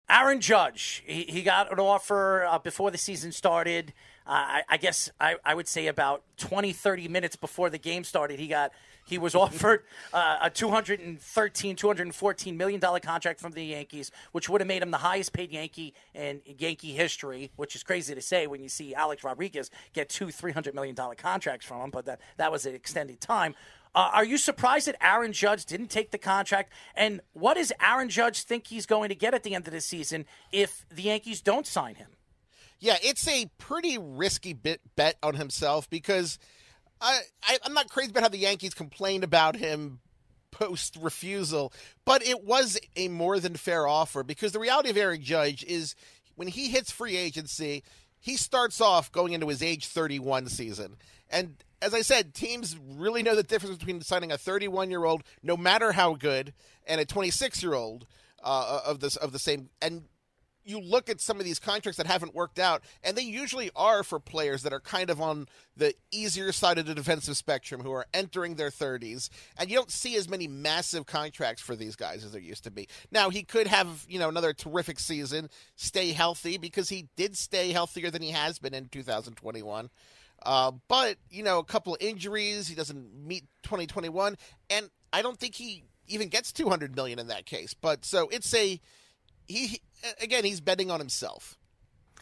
Aaron Judge, he got an offer before the season started. I guess I would say about 20, 30 minutes before the game started, he was offered a $214 million contract from the Yankees, which would have made him the highest paid Yankee in Yankee history, which is crazy to say when you see Alex Rodriguez get two $300 million contracts from him, but that was an extended time. Are you surprised that Aaron Judge didn't take the contract? And what does Aaron Judge think he's going to get at the end of the season if the Yankees don't sign him? Yeah, it's a pretty risky bet on himself because I'm not crazy about how the Yankees complained about him post-refusal, but it was a more than fair offer because the reality of Aaron Judge is when he hits free agency, he starts off going into his age 31 season. And as I said, teams really know the difference between signing a 31-year-old, no matter how good, and a 26-year-old of the same. And you look at some of these contracts that haven't worked out, and they usually are for players that are kind of on the easier side of the defensive spectrum who are entering their 30s. And you don't see as many massive contracts for these guys as there used to be. Now, he could have, another terrific season, stay healthy, because he did stay healthier than he has been in 2021. But, a couple of injuries, he doesn't meet 2021, and I don't think he even gets $200 million in that case. But so it's he's betting on himself.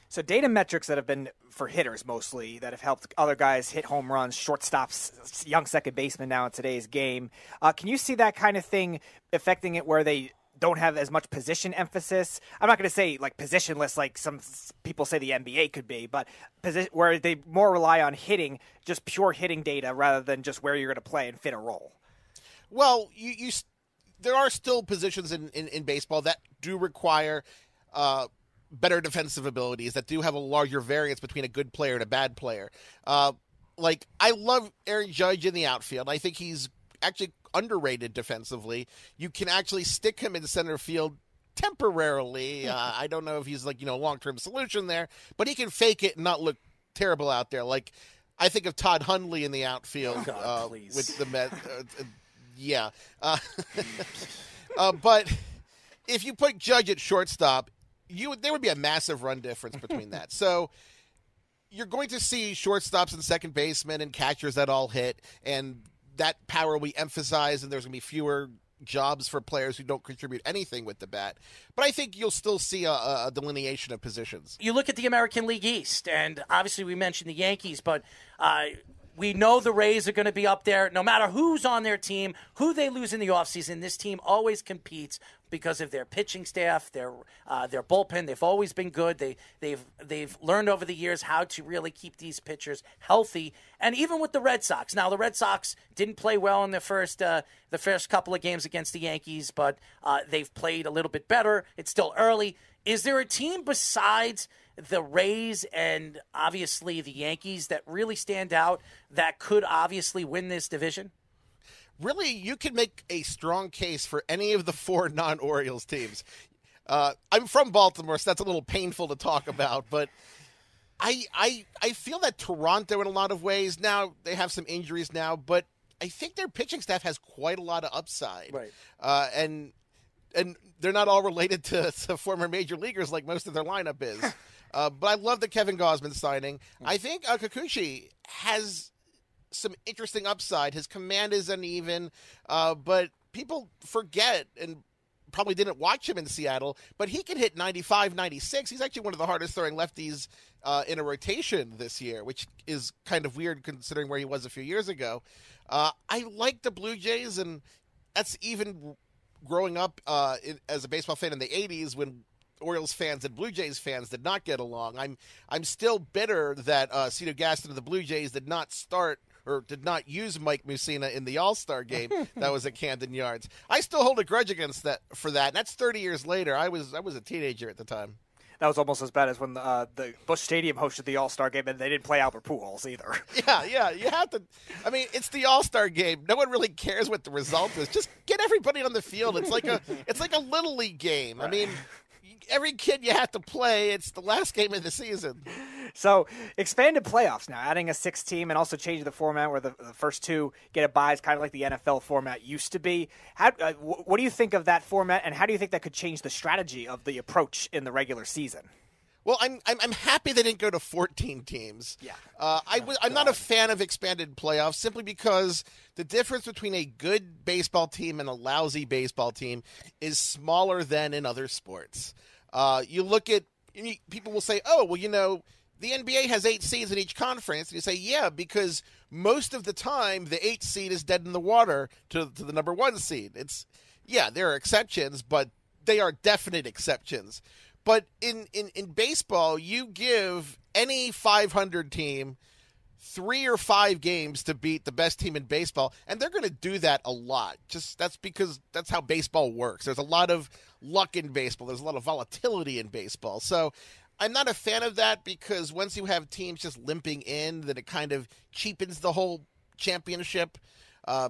So data metrics that have been for hitters mostly that have helped other guys hit home runs, shortstops, young second baseman now in today's game. Can you see that kind of thing affecting it where they don't have as much position emphasis? I'm not going to say like positionless like some people say the NBA could be, but where they more rely on hitting, just pure hitting data rather than just where you're going to play and fit a role. Well, there are still positions in baseball that do require better defensive abilities, that do have a larger variance between a good player and a bad player. I love Aaron Judge in the outfield. I think he's actually underrated defensively. You can actually stick him in center field temporarily. I don't know if he's a long-term solution there, but he can fake it and not look terrible out there. Like, I think of Todd Hundley in the outfield with the Mets. Yeah. But if you put Judge at shortstop, there would be a massive run difference between that. So you're going to see shortstops and second basemen and catchers that all hit, and that power we emphasize, and there's going to be fewer jobs for players who don't contribute anything with the bat. But I think you'll still see a delineation of positions. You look at the American League East, and obviously we mentioned the Yankees, but we know the Rays are going to be up there. No matter who's on their team, who they lose in the offseason, this team always competes because of their pitching staff, their bullpen. They've always been good. They've learned over the years how to really keep these pitchers healthy. And even with the Red Sox, now the Red Sox didn't play well in the first couple of games against the Yankees, but they've played a little bit better. It's still early. Is there a team besides the Rays and obviously the Yankees that really stand out that could obviously win this division? Really, you could make a strong case for any of the four non-Orioles teams. I'm from Baltimore, so that's a little painful to talk about, but I feel that Toronto in a lot of ways, now they have some injuries now, but I think their pitching staff has quite a lot of upside. Right. And they're not all related to former major leaguers like most of their lineup is. But I love the Kevin Gausman signing. I think Kikuchi has some interesting upside. His command is uneven, but people forget and probably didn't watch him in Seattle, but he can hit 95, 96. He's actually one of the hardest throwing lefties in a rotation this year, which is kind of weird considering where he was a few years ago. I like the Blue Jays, and that's even growing up as a baseball fan in the 80s when Orioles fans and Blue Jays fans did not get along. I'm still bitter that Cito Gaston of the Blue Jays did not use Mike Mussina in the All-Star game that was at Camden Yards. I still hold a grudge against that for that, and that's 30 years later. I was a teenager at the time. That was almost as bad as when the Busch Stadium hosted the All-Star game, and they didn't play Albert Pujols either. Yeah, you have to. I mean, it's the All-Star game. No one really cares what the result is. Just get everybody on the field. It's like a little league game. Right. I mean, every kid you have to play. It's the last game of the season. So expanded playoffs now, adding a sixth team and also changing the format where the first two get a bye is kind of like the NFL format used to be. What do you think of that format, and how do you think that could change the strategy of the approach in the regular season? Well, I'm happy they didn't go to 14 teams. Yeah. I'm not a fan of expanded playoffs simply because the difference between a good baseball team and a lousy baseball team is smaller than in other sports. You look at people will say, "Oh, well, the NBA has 8 seeds in each conference," and you say, "Yeah, because most of the time the 8th seed is dead in the water to the number 1 seed." There are exceptions, but they are definite exceptions. But in baseball, you give any 500 team 3 or 5 games to beat the best team in baseball, and they're going to do that a lot. That's because that's how baseball works. There's a lot of luck in baseball. There's a lot of volatility in baseball. So I'm not a fan of that because once you have teams just limping in, then it kind of cheapens the whole championship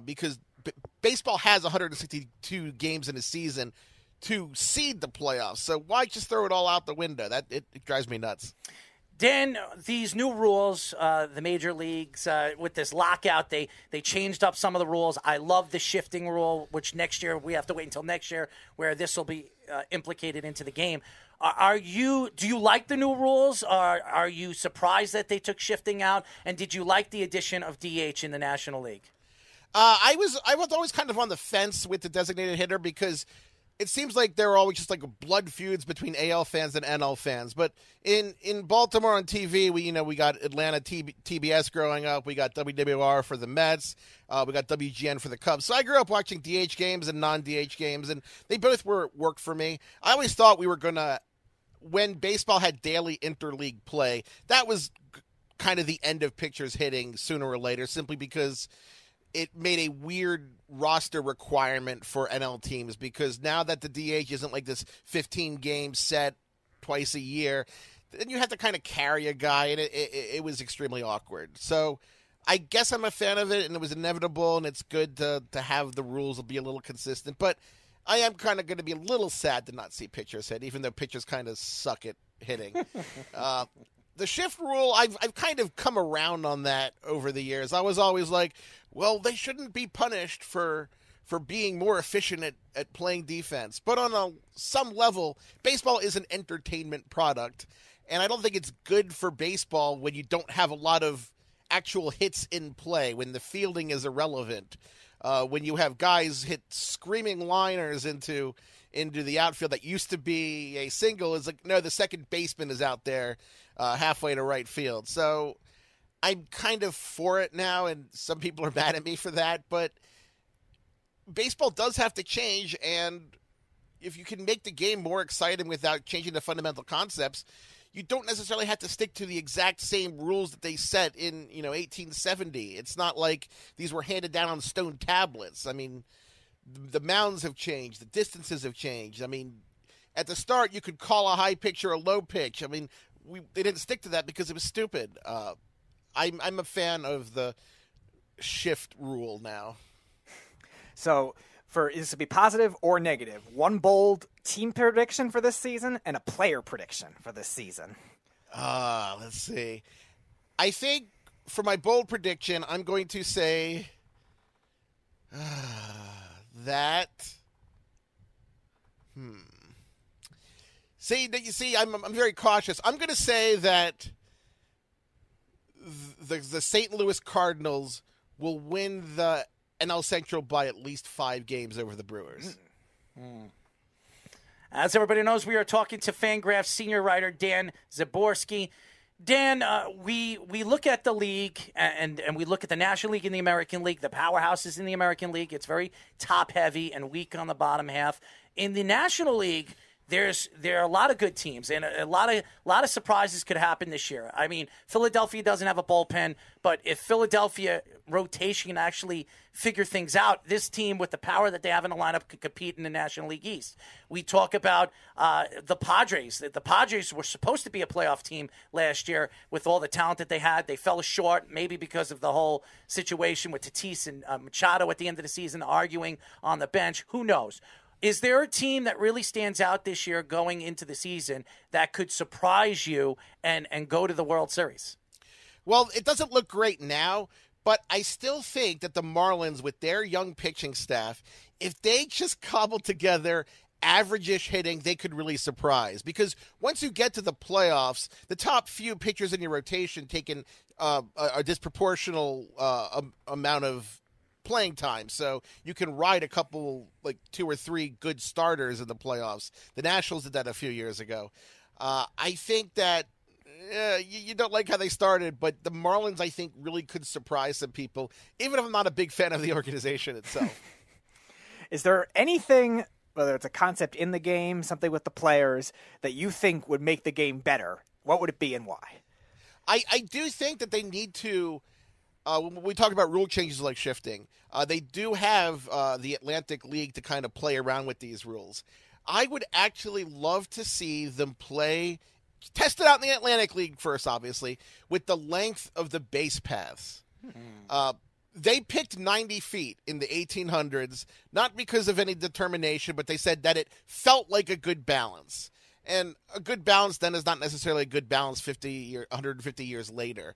because baseball has 162 games in a season to seed the playoffs. So why just throw it all out the window? It drives me nuts. Dan, these new rules, the major leagues, with this lockout, they changed up some of the rules. I love the shifting rule, which next year, we have to wait until next year, where this will be implicated into the game. Do you like the new rules? Are you surprised that they took shifting out? And did you like the addition of DH in the National League? I was always kind of on the fence with the designated hitter because it seems like there are always just like blood feuds between AL fans and NL fans. But in Baltimore on TV, we got Atlanta TBS growing up. We got WWR for the Mets. We got WGN for the Cubs. So I grew up watching DH games and non-DH games, and they both worked for me. I always thought we were going to, when baseball had daily interleague play, that was kind of the end of pitchers hitting sooner or later, simply because it made a weird roster requirement for NL teams because now that the DH isn't like this 15-game set twice a year, then you have to kind of carry a guy, and it was extremely awkward. So I guess I'm a fan of it, and it was inevitable, and it's good to have the rules be a little consistent. But I am kind of going to be a little sad to not see pitchers hit, even though pitchers kind of suck at hitting. The shift rule, I've kind of come around on that over the years. I was always like, well, they shouldn't be punished for being more efficient at playing defense. But on some level, baseball is an entertainment product, and I don't think it's good for baseball when you don't have a lot of actual hits in play, when the fielding is irrelevant, when you have guys hit screaming liners into the outfield that used to be a single. Is like, no, the second baseman is out there halfway to right field. So I'm kind of for it now, and some people are mad at me for that, but baseball does have to change, and if you can make the game more exciting without changing the fundamental concepts, you don't necessarily have to stick to the exact same rules that they set in 1870. It's not like these were handed down on stone tablets. I mean, the mounds have changed, the distances have changed. I mean, at the start, you could call a high pitch or a low pitch. I mean, they didn't stick to that because it was stupid. I'm a fan of the shift rule now. So, for this to be positive or negative, one bold team prediction for this season and a player prediction for this season. Let's see. I think for my bold prediction, I'm going to say that. See, I'm very cautious. I'm going to say that the St. Louis Cardinals will win the NL Central by at least 5 games over the Brewers. As everybody knows, we are talking to Fangraphs senior writer Dan Szymborski. Dan, we look at the league and we look at the National League and the American League, the powerhouses in the American League. It's very top-heavy and weak on the bottom half. In the National League, there are a lot of good teams, and a lot of surprises could happen this year. I mean, Philadelphia doesn't have a bullpen, but if Philadelphia rotation can actually figure things out, this team with the power that they have in the lineup could compete in the National League East. We talk about the Padres. The Padres were supposed to be a playoff team last year with all the talent that they had. They fell short, maybe because of the whole situation with Tatis and Machado at the end of the season arguing on the bench. Who knows? Is there a team that really stands out this year going into the season that could surprise you and go to the World Series? Well, it doesn't look great now, but I still think that the Marlins, with their young pitching staff, if they just cobble together average-ish hitting, they could really surprise. Because once you get to the playoffs, the top few pitchers in your rotation taking a disproportional amount of playing time. So you can ride a couple, like 2 or 3 good starters in the playoffs. The Nationals did that a few years ago. I think that you don't like how they started, but the Marlins, I think, really could surprise some people, even if I'm not a big fan of the organization itself. Is there anything, whether it's a concept in the game, something with the players, that you think would make the game better? What would it be and why? I do think that they need to, when we talk about rule changes like shifting, they do have the Atlantic League to kind of play around with these rules. I would actually love to see them test it out in the Atlantic League first, obviously, with the length of the base paths. They picked 90 feet in the 1800s, not because of any determination, but they said that it felt like a good balance. And a good balance then is not necessarily a good balance 150 years later.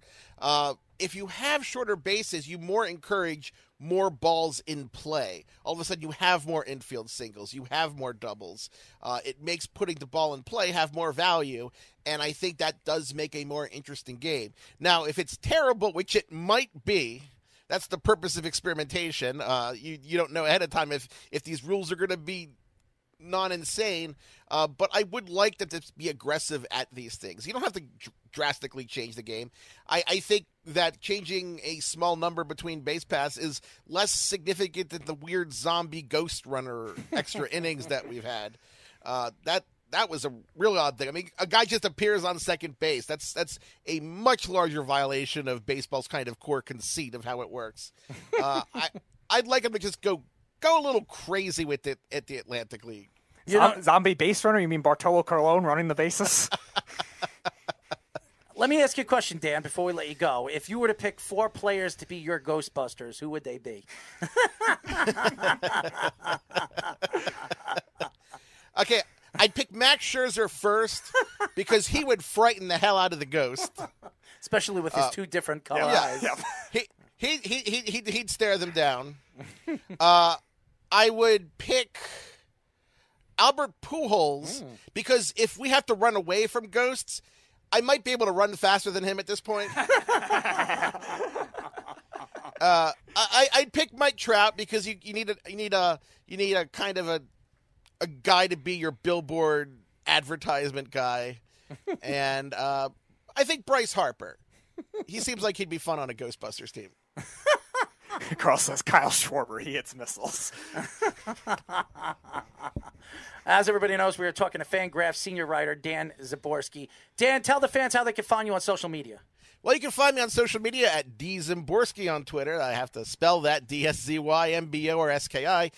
If you have shorter bases, you more encourage more balls in play. All of a sudden, you have more infield singles. You have more doubles. It makes putting the ball in play have more value, and I think that does make a more interesting game. Now, if it's terrible, which it might be, that's the purpose of experimentation. You don't know ahead of time if these rules are going to be non-insane, but I would like them to be aggressive at these things. You don't have to drastically change the game. I think that changing a small number between base paths is less significant than the weird zombie ghost runner extra innings that we've had. That was a really odd thing. I mean, a guy just appears on second base. That's a much larger violation of baseball's kind of core conceit of how it works. I'd like him to just go a little crazy with it at the Atlantic League. Zombie base runner? You mean Bartolo Colon running the bases? Let me ask you a question, Dan, before we let you go. If you were to pick 4 players to be your Ghostbusters, who would they be? Okay, I'd pick Max Scherzer first because he would frighten the hell out of the ghost. Especially with his 2 different color eyes. Yeah. He'd stare them down. I would pick Albert Pujols because if we have to run away from ghosts, I might be able to run faster than him at this point. I'd pick Mike Trout because you need a kind of a guy to be your billboard advertisement guy, and I think Bryce Harper. He seems like he'd be fun on a Ghostbusters team. Carl says Kyle Schwarber. He hits missiles. As everybody knows, we are talking to Fangraphs senior writer Dan Szymborski. Dan, tell the fans how they can find you on social media. Well, you can find me on social media at Szymborski on Twitter. I have to spell that DSZYMBO or SKI.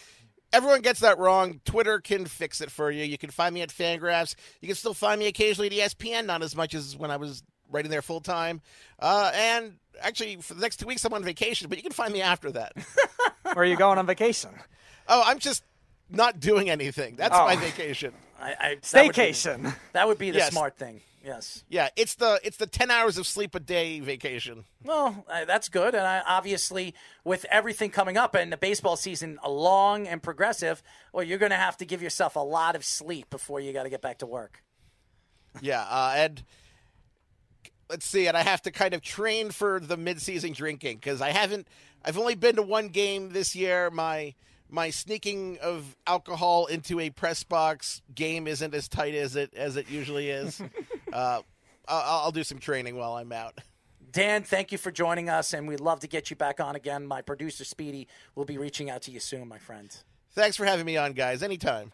Everyone gets that wrong. Twitter can fix it for you. You can find me at Fangraphs. You can still find me occasionally at ESPN, not as much as when I was writing there full time. And actually, for the next 2 weeks, I'm on vacation, but you can find me after that. Where are you going on vacation? Oh, I'm just not doing anything. That's my vacation. Staycation. That would be the smart thing. Yes. Yeah, it's the 10 hours of sleep a day vacation. Well, that's good. And obviously, with everything coming up and the baseball season long and progressive, well, you're going to have to give yourself a lot of sleep before you got to get back to work. Yeah, and let's see, and I have to kind of train for the mid-season drinking because I've only been to 1 game this year. My sneaking of alcohol into a press box game isn't as tight as it usually is. I'll do some training while I'm out. Dan, thank you for joining us, and we'd love to get you back on again. My producer, Speedy, will be reaching out to you soon, my friend. Thanks for having me on, guys. Anytime.